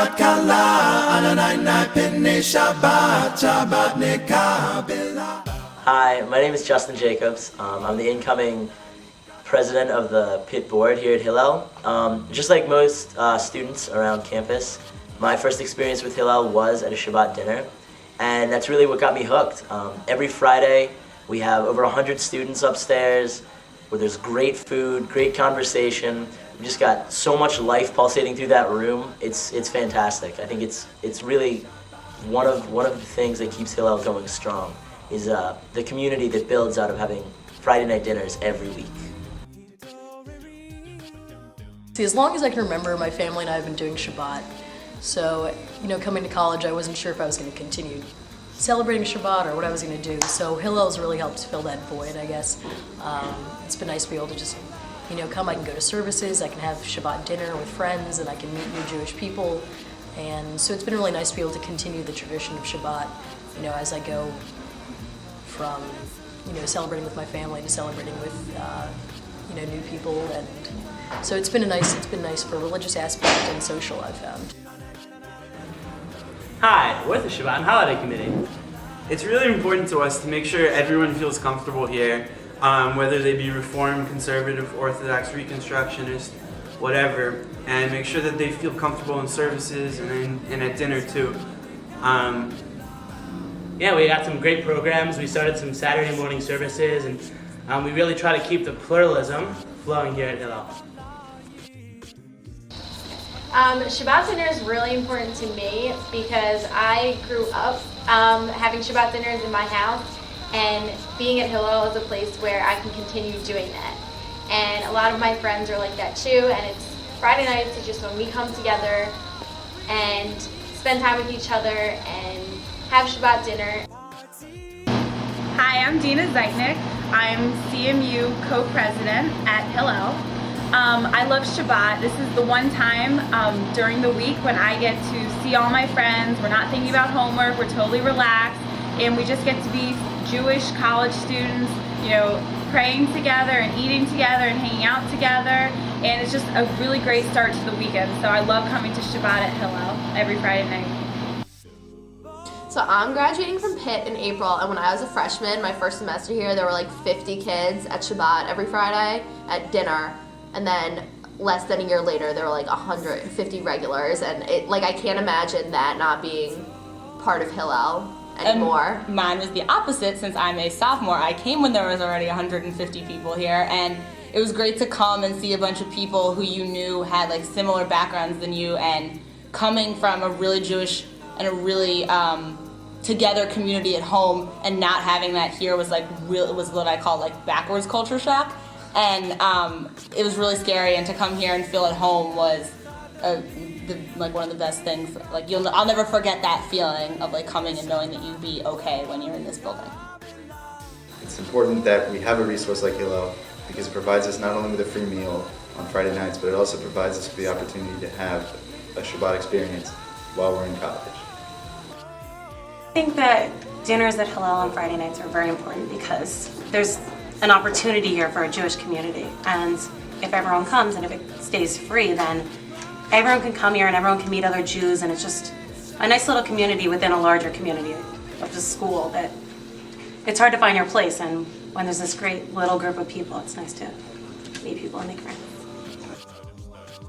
Shabbat kala, ananai pinne Shabbat, Shabbat nekabela. Hi, my name is Justin Jacobs. I'm the incoming president of the Pitt board here at Hillel. Just like most students around campus, my first experience with Hillel was at a Shabbat dinner, and that's really what got me hooked. Every Friday, we have over 100 students upstairs, where there's great food, great conversation. We just got so much life pulsating through that room. It's fantastic. I think it's really one of the things that keeps Hillel going strong is the community that builds out of having Friday night dinners every week. See, as long as I can remember, my family and I have been doing Shabbat. So, coming to college, I wasn't sure if I was going to continue celebrating Shabbat or what I was going to do. So Hillel's really helped fill that void, I guess. It's been nice to be able to just, come. I can go to services, I can have Shabbat dinner with friends, and I can meet new Jewish people. And so it's been really nice to be able to continue the tradition of Shabbat, as I go from, celebrating with my family to celebrating with, new people. And so it's been nice for religious aspect and social, I've found. Hi, we're the Shabbat and Holiday Committee. It's really important to us to make sure everyone feels comfortable here, whether they be Reform, Conservative, Orthodox, Reconstructionist, whatever, and make sure that they feel comfortable in services and at dinner too. Yeah, we got some great programs. We started some Saturday morning services, and we really try to keep the pluralism flowing here at Hillel. Shabbat dinner is really important to me because I grew up having Shabbat dinners in my house, and being at Hillel is a place where I can continue doing that. And a lot of my friends are like that too, and it's Friday nights is just when we come together and spend time with each other and have Shabbat dinner. Hi, I'm Dina Zeitnick. I'm CMU co-president at Hillel. I love Shabbat. This is the one time during the week when I get to see all my friends. We're not thinking about homework. We're totally relaxed, and we just get to be Jewish college students, praying together and eating together and hanging out together. And it's just a really great start to the weekend. So I love coming to Shabbat at Hillel every Friday night. So I'm graduating from Pitt in April, and when I was a freshman, my first semester here, there were like 50 kids at Shabbat every Friday at dinner. And then less than a year later, there were like 150 regulars, and I can't imagine that not being part of Hillel anymore. And mine was the opposite. Since I'm a sophomore, I came when there was already 150 people here, and it was great to come and see a bunch of people who you knew had like similar backgrounds than you, and coming from a really Jewish and a really together community at home, and not having that here was it was what I call like backwards culture shock. And it was really scary, and to come here and feel at home was one of the best things. I'll never forget that feeling of coming and knowing that you'd be okay when you're in this building. It's important that we have a resource like Hillel because it provides us not only with a free meal on Friday nights, but it also provides us with the opportunity to have a Shabbat experience while we're in college. I think that dinners at Hillel on Friday nights are very important because there's an opportunity here for a Jewish community, and if everyone comes and if it stays free, then everyone can come here and everyone can meet other Jews, and it's just a nice little community within a larger community of the school that it's hard to find your place, and when there's this great little group of people, it's nice to meet people and make friends.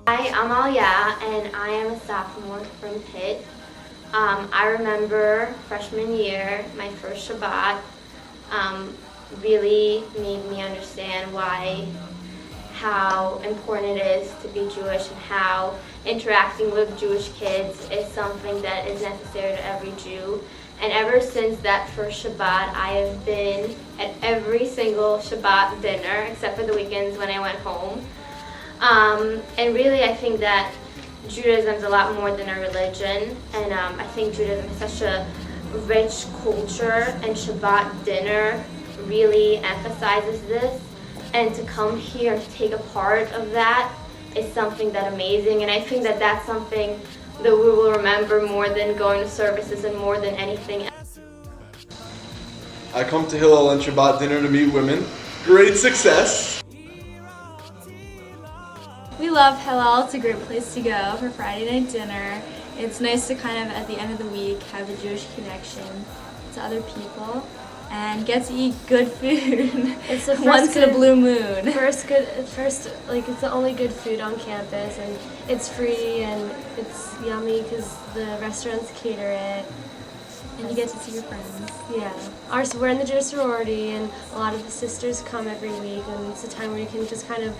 Hi, I'm Aliyah, and I am a sophomore from Pitt. I remember freshman year, my first Shabbat, really made me understand how important it is to be Jewish, and how interacting with Jewish kids is something that is necessary to every Jew. And ever since that first Shabbat, I have been at every single Shabbat dinner, except for the weekends when I went home. And really, I think that Judaism is a lot more than a religion, and I think Judaism is such a rich culture, and Shabbat dinner really emphasizes this, and to come here to take a part of that is something that's amazing, and I think that that's something that we will remember more than going to services and more than anything else. I come to Hillel and Shabbat dinner to meet women. Great success! We love Hillel. It's a great place to go for Friday night dinner. It's nice to kind of, at the end of the week, have a Jewish connection to other people and get to eat good food. It's the once in a blue moon. It's the only good food on campus, and it's free and it's yummy because the restaurants cater it. And you get to see your friends. Yeah. We're in the Jewish sorority, and a lot of the sisters come every week, and it's a time where you can just kind of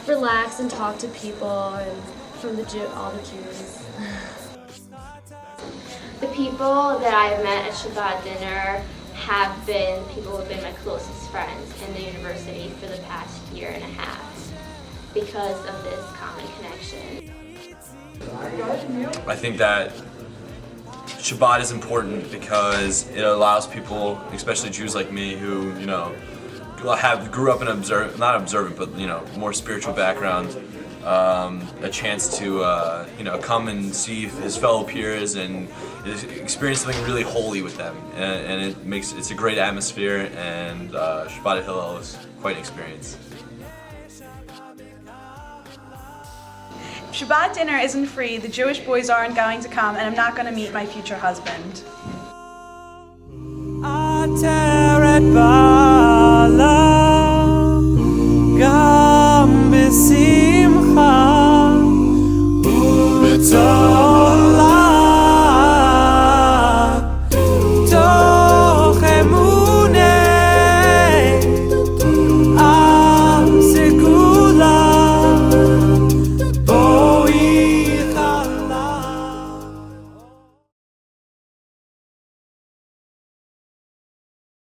relax and talk to people and from all the Jews. The people that I've met at Shabbat dinner have been people who have been my closest friends in the university for the past year and a half because of this common connection. I think that Shabbat is important because it allows people, especially Jews like me, who grew up in not observant, but more spiritual background, a chance to come and see his fellow peers and experience something really holy with them, and it's a great atmosphere, and Shabbat at Hillel is quite an experience. Shabbat dinner isn't free, the Jewish boys aren't going to come, and I'm not going to meet my future husband. Gam